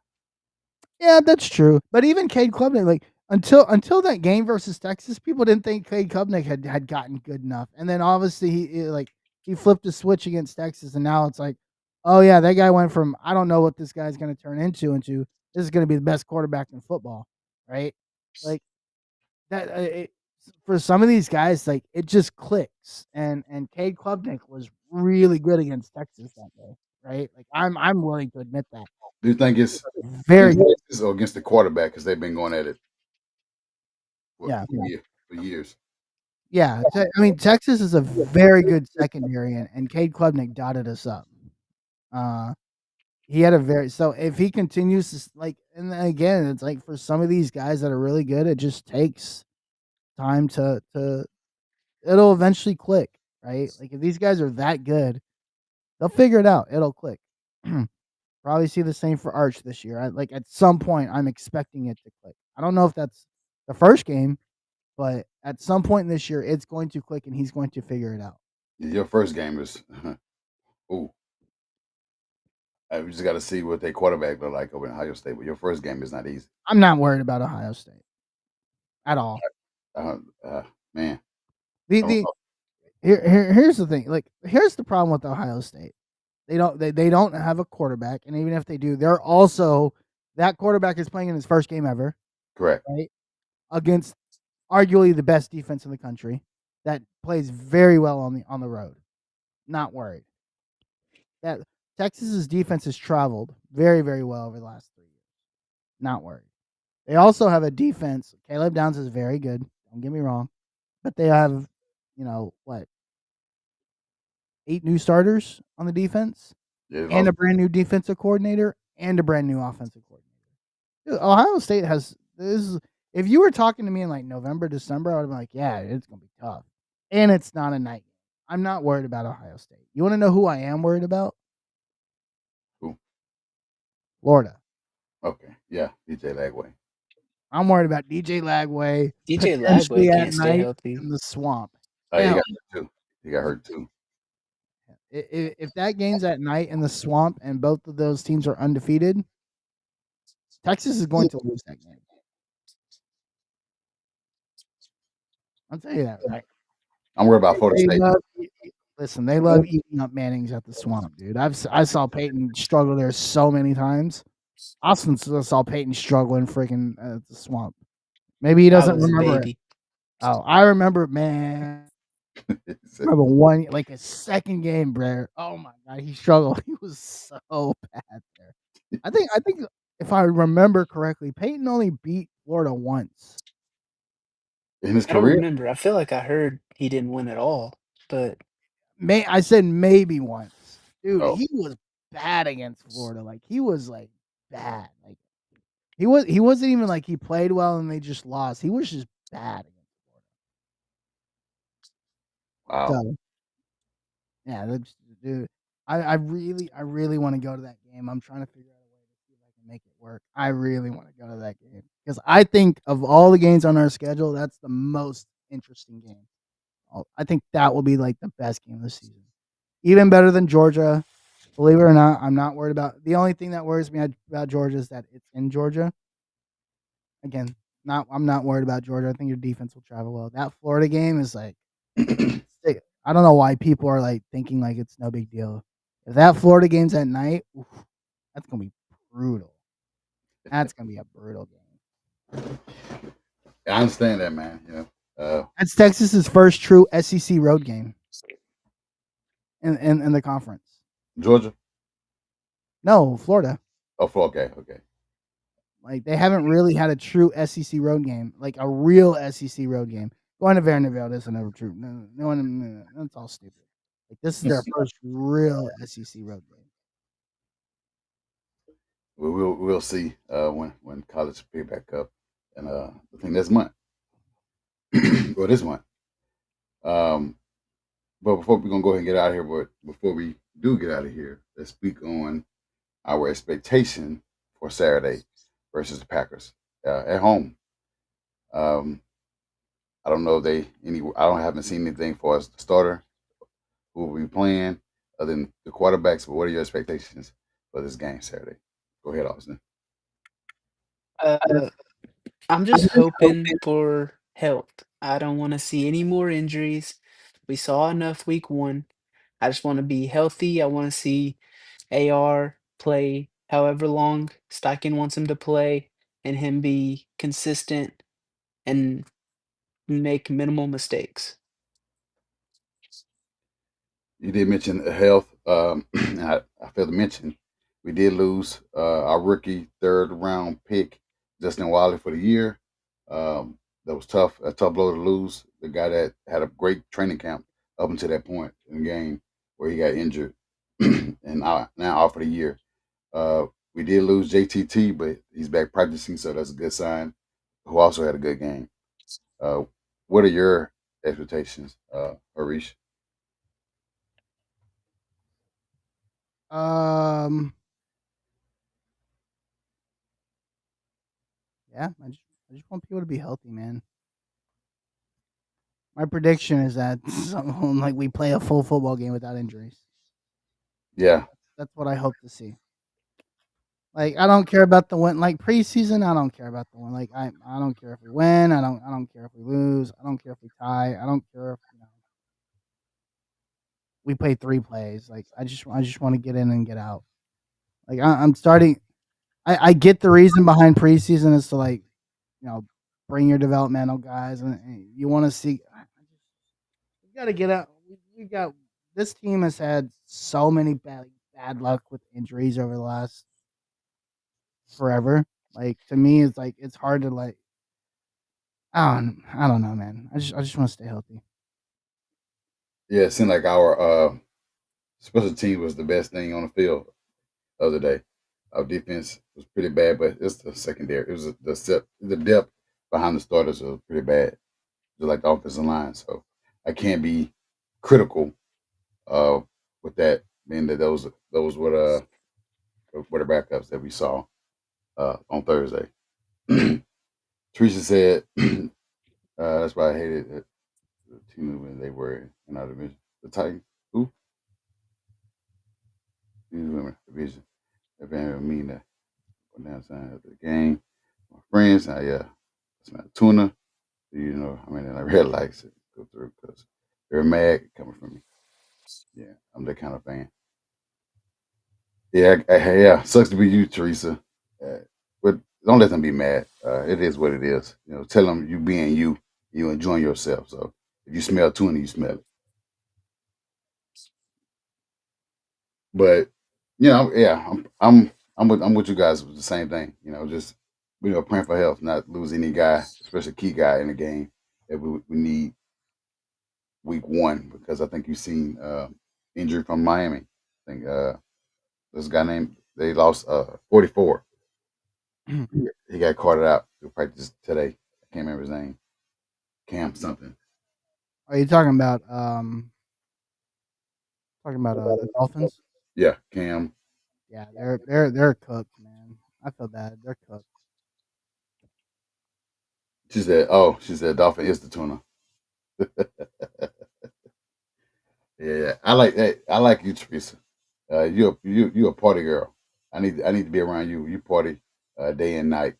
Yeah, that's true. But even Cade Klubnik, like until that game versus Texas, people didn't think Cade Klubnik had gotten good enough. And then obviously he flipped a switch against Texas, and now it's like, oh yeah, that guy went from I don't know what this guy's going to turn into this is going to be the best quarterback in football, right? Like that for some of these guys, like it just clicks. And Cade Klubnik was really good against Texas that day, right? Like I'm willing to admit that. Do you think it's Very against Texas or against the quarterback because they've been going at it for, yeah. for years? Yeah, I mean, Texas is a very good secondary, and Cade Klubnik dotted us up. Uh, he had a very so if he continues to like, and then again, it's like for some of these guys that are really good, it just takes time to it'll eventually click, right? Like if these guys are that good, they'll figure it out. It'll click. Probably see the same for Arch this year. Like at some point, I'm expecting it to click. I don't know if that's the first game, but at some point this year, it's going to click, and he's going to figure it out. Your first game is, ooh, we just got to see what their quarterback look like over in Ohio State. But your first game is not easy. I'm not worried about Ohio State at all. Uh, man, The I don't the know. here's the thing. Like here's the problem with Ohio State. They don't have a quarterback, and even if they do, they're also that quarterback is playing in his first game ever, Correct. right? Against arguably the best defense in the country that plays very well on the road. Not worried. That Texas's defense has traveled very, very well over the last 3 years. Not worried. They also have a defense. Caleb Downs is very good. Don't get me wrong, but they have, what 8 new starters on the defense, Yeah, and a brand new defensive coordinator, and a brand new offensive coordinator. Dude, Ohio State has this. If you were talking to me in like November, December, I would have been like, "Yeah, it's gonna be tough," and it's not a night game. I'm not worried about Ohio State. You want to know who I am worried about? Ooh, Florida. okay, yeah, DJ Lagway. I'm worried about DJ Lagway DJ potentially Lagway at can't stay night healthy. in the swamp. Oh, yeah, he Hell, got hurt too. He got hurt too. if that game's at night in the swamp and both of those teams are undefeated, Texas is going to lose that game. I'll tell you that right. I'm worried about Florida They State. love listen. They love eating up Mannings at the swamp, dude. I saw Peyton struggle there so many times. Austin saw Peyton struggling freaking at the swamp. Maybe he I doesn't was a remember it. baby. Oh, I remember, man. I remember one like a second game, bro. Oh my god, he struggled. He was so bad there. I think if I remember correctly, Peyton only beat Florida once. In his I don't career. remember. I feel like I heard he didn't win at all, but I said maybe once. Dude, Oh, he was bad against Florida. Like he was like bad. Like he wasn't even like he played well and they just lost. He was just bad against wow. Florida. So yeah, that's dude. I really want to go to that game. I'm trying to figure out a way to see if I can make it work. I really want to go to that game because I think of all the games on our schedule, that's the most interesting game. I think that will be like the best game of the season, even better than Georgia. Believe it or not, I'm not worried about. The only thing that worries me about Georgia is that it's in Georgia. Again, not I'm not worried about Georgia. I think your defense will travel well. That Florida game is like I don't know why people are like thinking like it's no big deal. If that Florida game's at night, oof, that's gonna be brutal. That's gonna be a brutal game. I understand that, man. That's Texas's first true SEC road game in the conference. Georgia. No, Florida. Oh, okay, okay. Like they haven't really had a true SEC road game, like a real SEC road game. Going to Vanderbilt isn't ever true. No one, that's all stupid. Like this is their first real SEC road game. We'll see when college pick back up, and I think this month, or this month. Um, but before we're gonna go ahead and get out of here, but before we do get out of here, let's speak on our expectation for Saturday versus the Packers at home. Um, I don't know if they any. Haven't seen anything for us the starter who will be playing other than the quarterbacks. But what are your expectations for this game Saturday? Go ahead, Austin. Uh, I'm just hoping for health. I don't want to see any more injuries. We saw enough week 1. I just want to be healthy. I want to see AR play however long Steichen wants him to play and him be consistent and make minimal mistakes. You did mention health. And I failed to mention we did lose our rookie third round pick, Justin Wiley, for the year. That was tough, a tough blow to lose. The guy that had a great training camp up until that point in the game where he got injured and now out for the year. We did lose JTT, but he's back practicing, so that's a good sign. Who also had a good game. Uh, what are your expectations, Harish? Um, yeah, I just want people to be healthy, man. My prediction is that like we play a full football game without injuries. Yeah, That's what I hope to see. Like I don't care about the win. Like preseason, I don't care about the win. Like I don't care if we win. I don't care if we lose. I don't care if we tie. I don't care if we play 3 plays. Like I just want to get in and get out. Like I'm starting. I get the reason behind preseason is to like bring your developmental guys and you want to see. We got to get out. We got this team has had so many bad luck with injuries over the last forever. Like to me, it's like it's hard to like. I don't know, man. I just want to stay healthy. yeah. It seemed like our special team was the best thing on the field the other day. Our defense was pretty bad, but it's the secondary. It was the depth behind the starters was pretty bad, just like the offensive line. So I can't be critical uh, with that, being that those were the backups that we saw on Thursday. Teresa said that's why I hated it. The team when they were in our division. The Titans, who? These women division. That been mean that go down sign of the game. My friends, yeah, it's my tuna. I mean, and I red lights go through because they're mad coming from me. Yeah, I'm that kind of fan. Yeah, yeah, sucks to be you, Teresa. Uh, but don't let them be mad. It is what it is. Tell them you being you, you enjoying yourself. So if you smell tuna, you smell it. But yeah, I'm with you guys with the same thing. Just praying for health, not lose any guy, especially key guy in the game that we need week 1 because I think you've seen injury from Miami. I think this guy named they lost 44. He got carted out to practice today. I can't remember his name. Cam something. Are you talking about the Dolphins? Yeah, Cam. Yeah, they're cooked, man. I feel bad. They're cooked. She said Dolphin is the tuna. Yeah, I like that. I like you, Teresa. You a party girl. I need to be around you. You party day and night,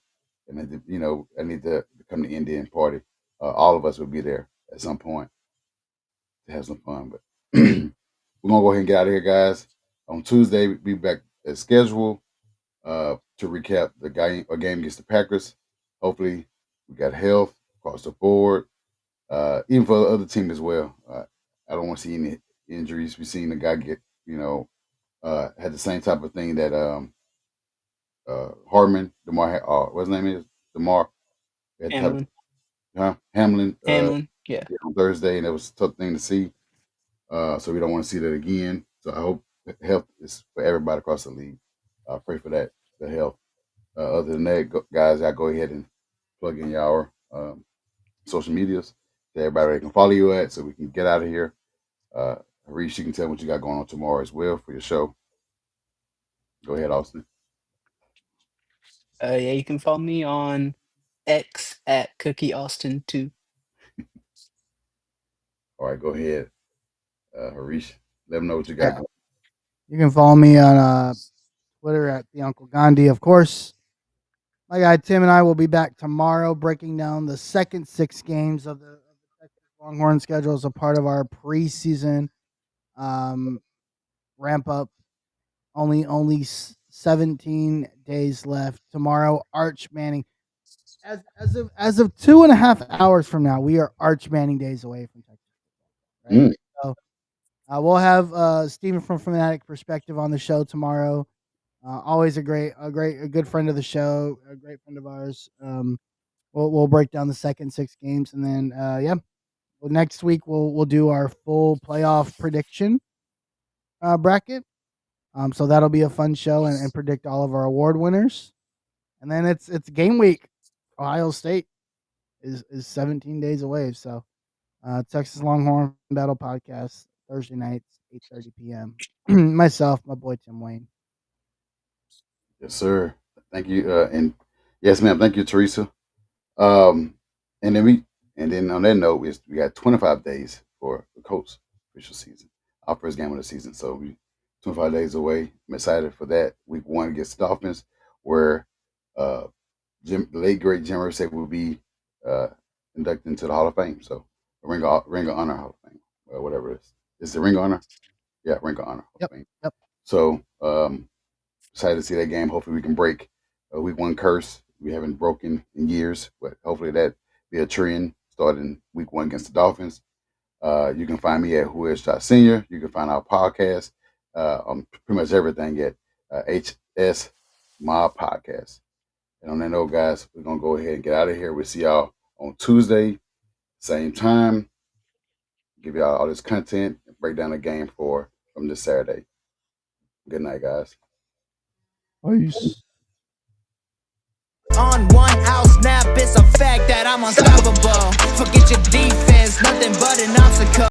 and I need to come to India and party. All of us will be there at some point to have some fun. But we're gonna go ahead and get out of here, guys. On Tuesday, we'll be back as scheduled to recap the game against the Packers. Hopefully, we got health across the board. even for the other team as well. I don't want to see any injuries. We've seen the guy get, had the same type of thing that Hartman, what's his name is Demar, had the type Hamlin. Hamlin, Hamlin, yeah. yeah, on Thursday, and it was a tough thing to see. So we don't want to see that again. So I hope health is for everybody across the league. I pray for that, the health. Other than that, guys, I go ahead and plug in your social medias that everybody can follow you at, so we can get out of here. Uh, Harish, you can tell what you got going on tomorrow as well for your show. Go ahead, Austin. Yeah, you can follow me on X at Cookie Austin 2. All right, go ahead, Harish. Let them know what you got Yeah, going. you can follow me on Twitter at the Uncle Gandhi, of course. My guy Tim and I will be back tomorrow, breaking down the second 6 games of the Texas Longhorn schedule as a part of our preseason um, ramp up. Only 17 days left. Tomorrow, Arch Manning. As of 2.5 hours from now, we are Arch Manning days away from Texas football, right? Mm, So we'll have Stephen from Fanatic Perspective on the show tomorrow. Always a good friend of the show, a great friend of ours. We'll break down the second 6 games, and then next week we'll do our full playoff prediction bracket. So that'll be a fun show and predict all of our award winners. And then it's game week. Ohio State is 17 days away. So Texas Longhorn Battle Podcast Thursday nights 8:30 p.m. Myself, my boy Tim Wayne. yes, sir. Thank you, and yes, ma'am. Thank you, Teresa. Um, and then on that note, we got 25 days for the Colts official season, our first game of the season. So we 25 days away. I'm excited for that. Week 1 against the Dolphins, where uh, the late great Jim Irsay will be uh, inducted into the Hall of Fame. So Ring of Honor Hall of Fame, or whatever it is. Is it Ring of Honor? Yeah, Ring of Honor Hall of Yep. Fame. Yep. So excited to see that game. Hopefully, we can break a week 1 curse we haven't broken in years, but hopefully that be a trend starting week 1 against the Dolphins. You can find me at Who Is Shot Senior. You can find our podcast on pretty much everything at HS Mob Podcast. And on that note, guys, we're gonna go ahead and get out of here. We'll see y'all on Tuesday, same time. Give y'all all this content and break down the game from this Saturday. Good night, guys. Peace. On 1 out snap, it's a fact that I'm unstoppable. Forget your defense, nothing but an obstacle.